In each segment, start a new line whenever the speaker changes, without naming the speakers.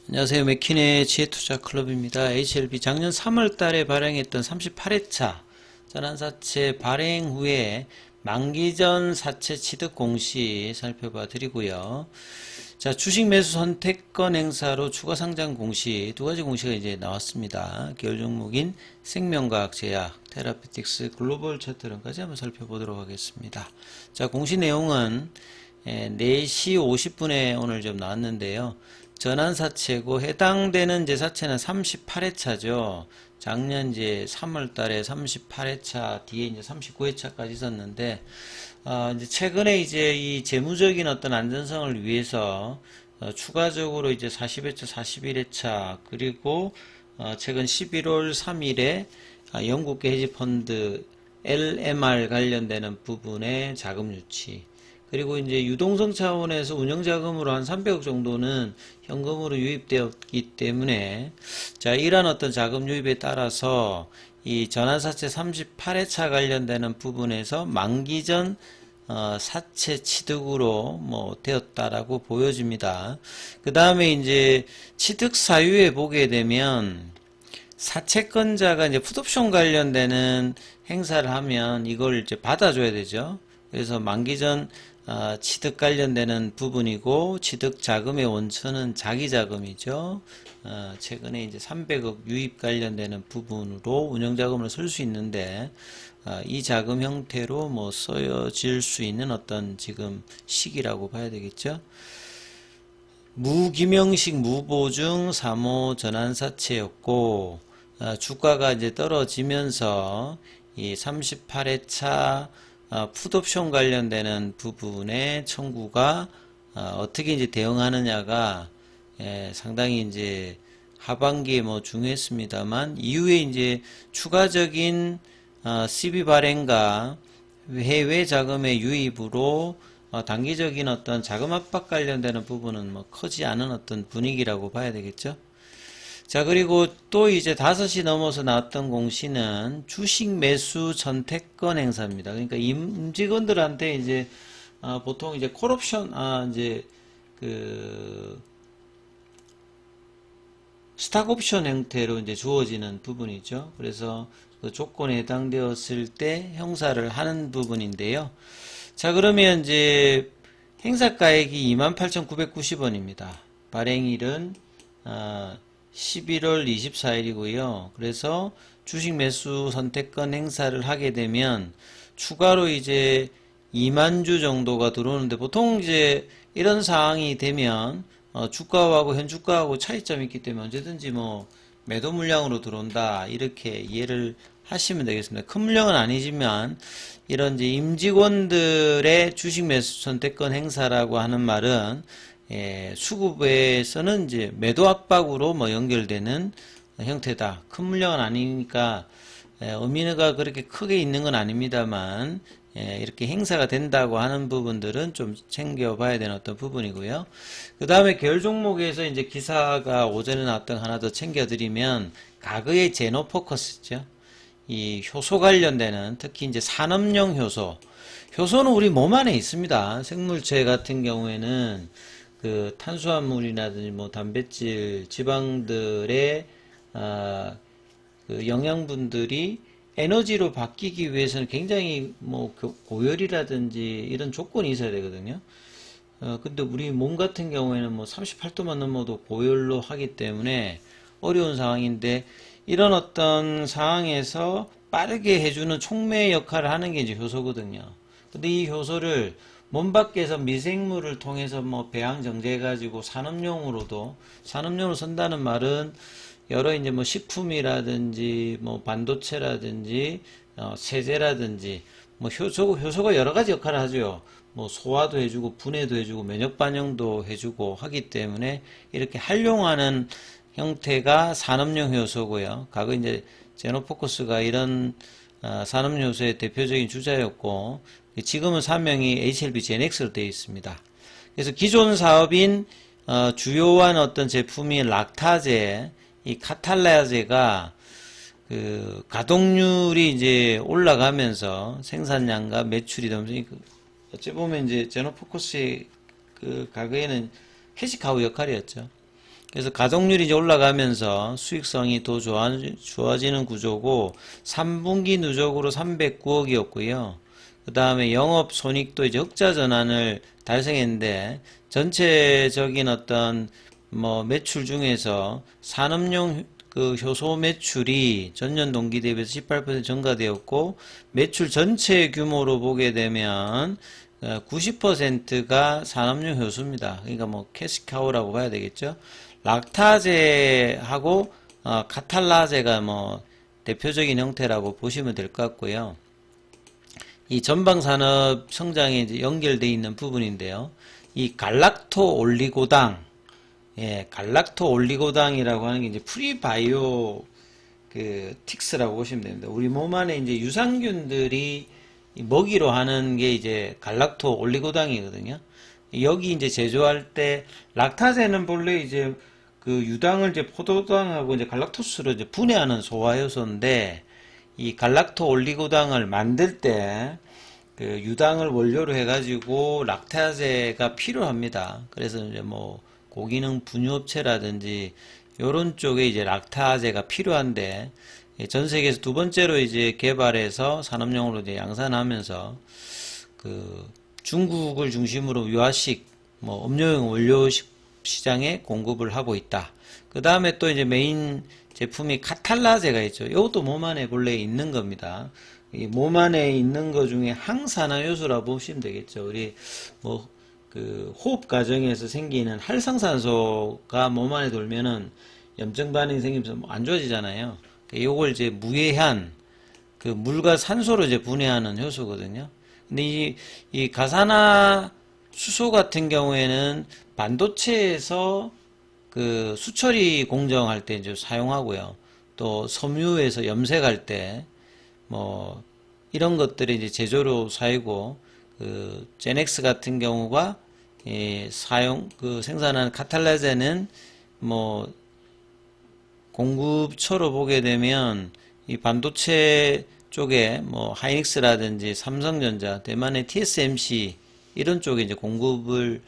안녕하세요. 맥킨의 지혜투자클럽입니다. HLB 작년 3월 달에 발행했던 38회차 전환사채 발행 후에 만기전 사채 취득 공시 살펴봐 드리고요. 자, 주식 매수 선택권 행사로 추가 상장 공시, 두 가지 공시가 이제 나왔습니다. 계열 종목인 생명과학 제약, 테라피틱스, 글로벌 차트론까지 한번 살펴보도록 하겠습니다. 자, 공시 내용은 4시 50분에 오늘 좀 나왔는데요. 전환사채고 해당되는 이제 사채는 38회차죠. 작년 이제 3월 달에 38회차 뒤에 이제 39회차까지 있었는데, 이제 최근에 이제 이 재무적인 어떤 안전성을 위해서 추가적으로 이제 40회차, 41회차 그리고 최근 11월 3일에 영국계 헤지펀드 LMR 관련되는 부분의 자금 유치, 그리고 이제 유동성 차원에서 운영자금으로 한 300억 정도는 현금으로 유입되었기 때문에, 자, 이러한 어떤 자금 유입에 따라서 이 전환사채 38회차 관련되는 부분에서 만기전 사채 취득으로 뭐 되었다라고 보여집니다. 그 다음에 이제 취득 사유에 보게 되면 사채권자가 이제 풋옵션 관련되는 행사를 하면 이걸 이제 받아줘야 되죠. 그래서 만기전 취득 관련되는 부분이고, 취득 자금의 원천은 자기 자금이죠. 최근에 이제 300억 유입 관련되는 부분으로 운영 자금을 쓸 수 있는데, 이 자금 형태로 뭐 써질 수 있는 어떤 지금 시기라고 봐야 되겠죠. 무기명식 무보증 3호 전환사채였고, 주가가 이제 떨어지면서 이 38회차 풋옵션 관련되는 부분의 청구가 어떻게 이제 대응하느냐가 상당히 이제 하반기에 뭐 중요했습니다만, 이후에 이제 추가적인 CB 발행과 해외 자금의 유입으로 단기적인 어떤 자금 압박 관련되는 부분은 뭐 크지 않은 어떤 분위기라고 봐야 되겠죠. 자, 그리고 또 이제 5시 넘어서 나왔던 공시는 주식 매수 선택권 행사입니다. 그러니까 임직원들한테 이제 보통 이제 콜옵션, 이제 그 스탁옵션 형태로 이제 주어지는 부분이죠. 그래서 그 조건에 해당되었을 때 형사를 하는 부분인데요. 자, 그러면 이제 행사가액이 28,990원입니다. 발행일은 11월 24일이고요. 그래서 주식 매수 선택권 행사를 하게 되면 추가로 이제 2만 주 정도가 들어오는데, 보통 이제 이런 상황이 되면 주가하고 현주가하고 차이점이 있기 때문에 언제든지 뭐 매도 물량으로 들어온다, 이렇게 이해를 하시면 되겠습니다. 큰 물량은 아니지만 이런 이제 임직원들의 주식 매수 선택권 행사라고 하는 말은 수급에서는 이제 매도 압박으로 뭐 연결되는 형태다. 큰 물량은 아니니까 의미가 그렇게 크게 있는 건 아닙니다만, 이렇게 행사가 된다고 하는 부분들은 좀 챙겨봐야 되는 어떤 부분이고요. 그 다음에 계열 종목에서 이제 기사가 오전에 나왔던 거 하나 더 챙겨드리면, 과거의 제노포커스죠. 이 효소 관련되는, 특히 이제 산업용 효소. 효소는 우리 몸 안에 있습니다. 생물체 같은 경우에는 그 탄수화물이라든지 뭐 단백질, 지방들의 그 영양분들이 에너지로 바뀌기 위해서는 굉장히 뭐 고열이라든지 이런 조건이 있어야 되거든요. 근데 우리 몸 같은 경우에는 뭐 38도만 넘어도 고열로 하기 때문에 어려운 상황인데, 이런 어떤 상황에서 빠르게 해주는 촉매 역할을 하는 게 이제 효소거든요. 근데 이 효소를 몸 밖에서 미생물을 통해서 뭐 배양 정제해가지고 산업용으로 쓴다는 말은 여러 이제 뭐 식품이라든지 뭐 반도체라든지 세제라든지 뭐 효소가 여러 가지 역할을 하죠. 뭐 소화도 해주고 분해도 해주고 면역 반응도 해주고 하기 때문에 이렇게 활용하는 형태가 산업용 효소고요. 과거 이제 제노포커스가 이런 산업용 효소의 대표적인 주자였고, 지금은 사명이 HLB 제넥스로 되어 있습니다. 그래서 기존 사업인 주요한 어떤 제품인 락타제, 이 카탈라제가 그 가동률이 이제 올라가면서 생산량과 매출이 넘으니까, 어찌 보면 이제 제노포커스의 그 과거에는 캐시카우 역할이었죠. 그래서 가동률이 이제 올라가면서 수익성이 더 좋아지는 구조고 3분기 누적으로 309억이었고요. 그 다음에 영업 손익도 이제 흑자 전환을 달성했는데 전체적인 어떤 뭐 매출 중에서 산업용 그 효소 매출이 전년 동기 대비해서 18% 증가되었고 매출 전체 규모로 보게 되면 90%가 산업용 효소입니다. 그러니까 뭐 캐시카우라고 봐야 되겠죠. 락타제하고 카탈라제가 뭐 대표적인 형태라고 보시면 될 것 같고요. 이 전방산업 성장에 이제 연결되어 있는 부분인데요. 이 갈락토 올리고당, 갈락토 올리고당이라고 하는 게 이제 프리바이오 그 틱스라고 보시면 됩니다. 우리 몸 안에 이제 유산균들이 먹이로 하는 게 이제 갈락토 올리고당이거든요. 여기 이제 제조할 때 락타제는 본래 이제 그 유당을 이제 포도당하고 이제 갈락토스로 이제 분해하는 소화효소인데 이 갈락토 올리고당을 만들 때 그 유당을 원료로 해가지고 락타제가 필요합니다. 그래서 이제 뭐 고기능 분유업체라든지 요런 쪽에 이제 락타제가 필요한데 전 세계에서 두 번째로 이제 개발해서 산업용으로 이제 양산하면서 그 중국을 중심으로 유아식 뭐 음료용 원료 시장에 공급을 하고 있다. 그 다음에 또 이제 메인 제품이 카탈라제가 있죠. 이것도 몸 안에 본래 있는 겁니다. 이 몸 안에 있는 것 중에 항산화 요소라고 보시면 되겠죠. 우리 뭐 그 호흡 과정에서 생기는 활성산소가 몸 안에 돌면은 염증 반응이 생기면서 뭐 안 좋아지잖아요. 요걸 이제 무해한 그 물과 산소로 이제 분해하는 효소거든요. 근데 이 가산화 수소 같은 경우에는 반도체에서 그 수처리 공정할 때 이제 사용하고요. 또 섬유에서 염색할 때 뭐 이런 것들이 이제 제조로 사이고 그 제넥스 같은 경우가 그 생산하는 카탈라제는 뭐 공급처로 보게 되면 이 반도체 쪽에 뭐 하이닉스라든지 삼성전자, 대만의 TSMC 이런 쪽에 이제 공급을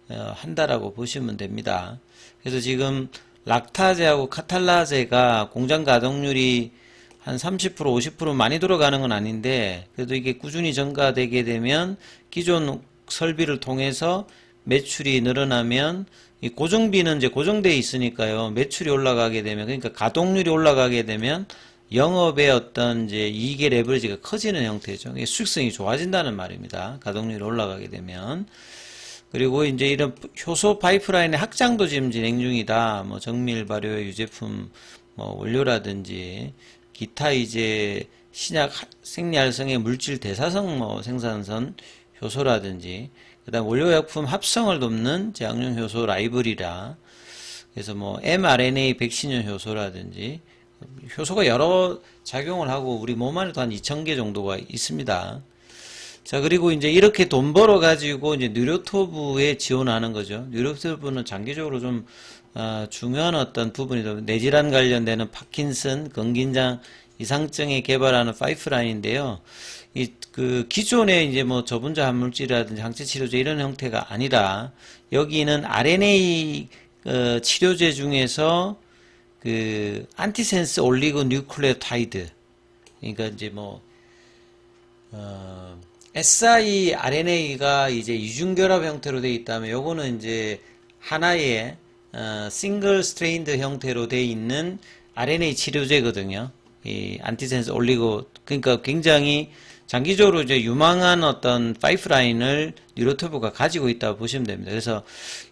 한다라고 보시면 됩니다. 그래서 지금 락타제하고 카탈라제가 공장 가동률이 한 30%, 50% 많이 들어가는 건 아닌데 그래도 이게 꾸준히 증가되게 되면 기존 설비를 통해서 매출이 늘어나면 이 고정비는 이제 고정되어 있으니까요. 매출이 올라가게 되면 그러니까 가동률이 올라가게 되면 영업의 어떤 이제 이익의 레버리지가 커지는 형태죠. 이게 수익성이 좋아진다는 말입니다. 가동률이 올라가게 되면. 그리고 이제 이런 효소 파이프라인의 확장도 지금 진행 중이다. 뭐 정밀 발효 유제품 뭐 원료라든지 기타 이제 신약 생리활성의 물질 대사성 뭐 생산선 효소라든지 그다음 원료약품 합성을 돕는 제약용 효소 라이브리라 그래서 뭐 mRNA 백신용 효소라든지 효소가 여러 작용을 하고 우리 몸 안에도 한 2,000개 정도가 있습니다. 자, 그리고 이제 이렇게 돈 벌어 가지고 이제 뉴로토브에 지원하는 거죠. 뉴로토브는 장기적으로 좀 중요한 어떤 부분이죠. 뇌질환 관련되는 파킨슨, 건긴장 이상증에 개발하는 파이프라인인데요. 그 기존의 이제 뭐 저분자 항물질이라든지 항체 치료제 이런 형태가 아니라 여기는 RNA 치료제 중에서 그 안티센스 올리고 뉴클레오타이드 그러니까 이제 뭐 siRNA가 이제 이중결합 형태로 되어 있다면 요거는 이제 하나의 싱글 스트레인드 형태로 되어 있는 RNA 치료제거든요. 이 안티센스 올리고 그러니까 굉장히 장기적으로 이제 유망한 어떤 파이프라인을 뉴로토브가 가지고 있다고 보시면 됩니다. 그래서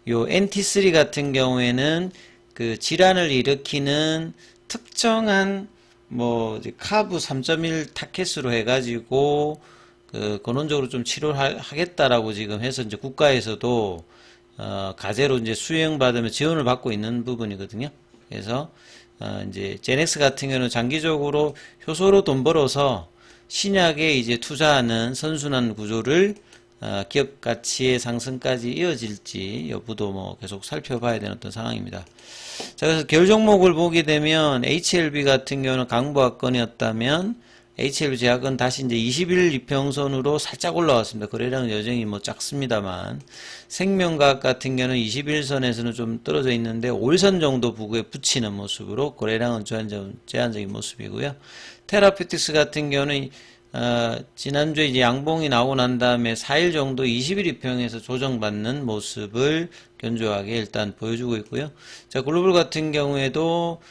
요 NT3 같은 경우에는 그 질환을 일으키는 특정한 뭐 카브 3.1 타켓으로 해가지고 그 근원적으로 좀 치료를 하겠다라고 지금 해서 이제 국가에서도 과제로 이제 수행받으면 지원을 받고 있는 부분이거든요. 그래서 이제 제넥스 같은 경우는 장기적으로 효소로 돈 벌어서 신약에 이제 투자하는 선순환 구조를 기업 가치의 상승까지 이어질지 여부도 뭐 계속 살펴봐야 되는 어떤 상황입니다. 자, 그래서 결 종목을 보게 되면 HLB 같은 경우는 강보합권이었다면 HLB 제약은 다시 이제 20일 이평선으로 살짝 올라왔습니다. 거래량은 여전히 뭐 작습니다만, 생명과학 같은 경우는 21선에서는 좀 떨어져 있는데 5일선 정도 부근에 붙이는 모습으로 거래량은 제한적인 모습이고요. 테라피틱스 같은 경우는 지난주에 이제 양봉이 나오고 난 다음에 4일 정도 20일 이평에서 조정받는 모습을 견조하게 일단 보여주고 있고요. 자, 글로벌 같은 경우에도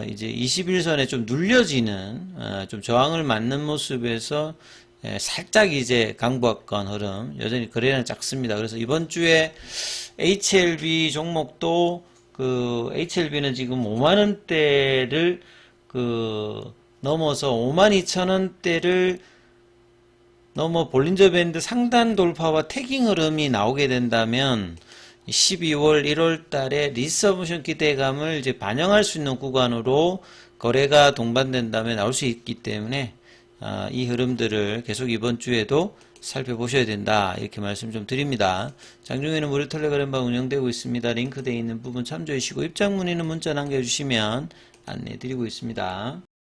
이제 21선에 좀 눌려지는 좀 저항을 맞는 모습에서 살짝 이제 강보합권 흐름, 여전히 거래량은 작습니다. 그래서 이번 주에 HLB 종목도 HLB는 지금 5만원대를 넘어서 52,000원대를 넘어 볼린저 밴드 상단 돌파와 태깅 흐름이 나오게 된다면 12월, 1월 달에 리서브션 기대감을 이제 반영할 수 있는 구간으로 거래가 동반된다면 나올 수 있기 때문에 이 흐름들을 계속 이번 주에도 살펴보셔야 된다, 이렇게 말씀 좀 드립니다. 장중에는 무료 텔레그램방 운영되고 있습니다. 링크되어 있는 부분 참조해 주시고 입장 문의는 문자 남겨주시면 안내 드리고 있습니다.